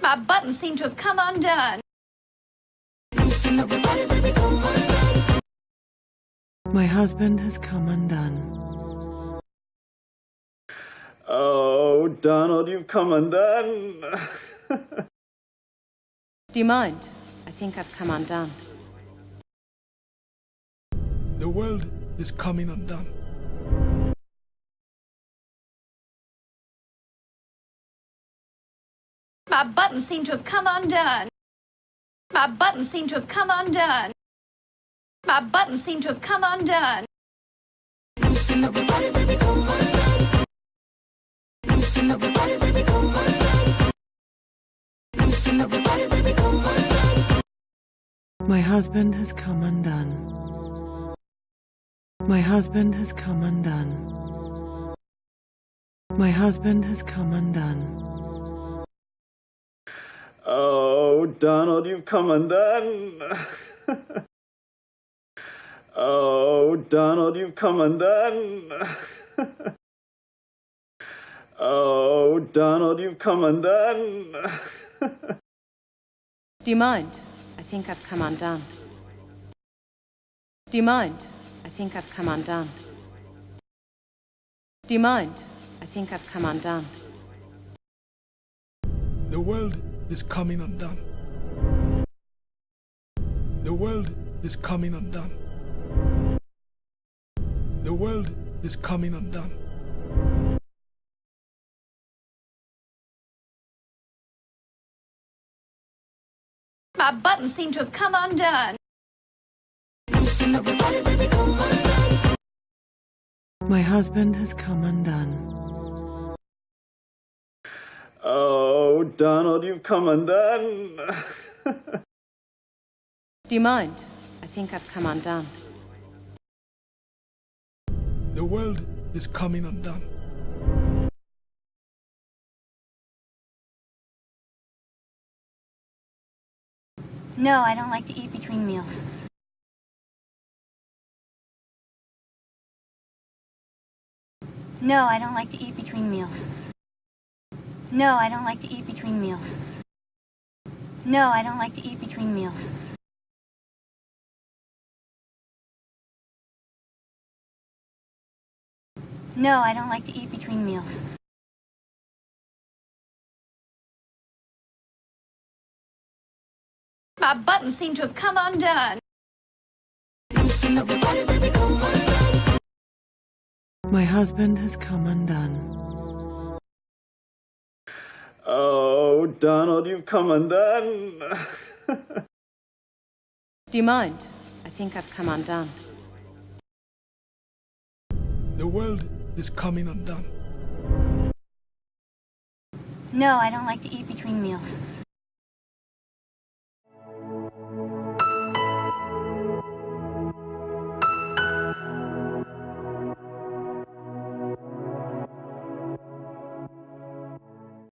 My buttons seem to have come undone. My husband has come undone. Oh, Donald, you've come undone. Do you mind? I think I've come undone. The world is coming undone. My buttons seem to have come undone. My buttons seem to have come undone. My buttons seem to have come undone. My husband has come undone. My husband has come undone. My husband has come undone. Oh, Donald, you've come undone. Oh, Donald, you've come undone. Oh, Donald, you've come undone. Do you mind? I think I've come undone. Do you mind? I think I've come undone. Do you mind? I think I've come undone. The world is coming undone. The world is coming undone. The world is coming undone. My buttons seem to have come undone. My husband has come undone. Oh, Donald, you've come undone. Do you mind? I think I've come undone. The world is coming undone. No, I don't like to eat between meals. No, I don't like to eat between meals. No, I don't like to eat between meals. No, I don't like to eat between meals. No, I don't like to eat between meals. My buttons seem to have come undone. My husband has come undone. Oh, Donald, you've come undone. Do you mind? I think I've come undone. The world is coming undone. No, I don't like to eat between meals.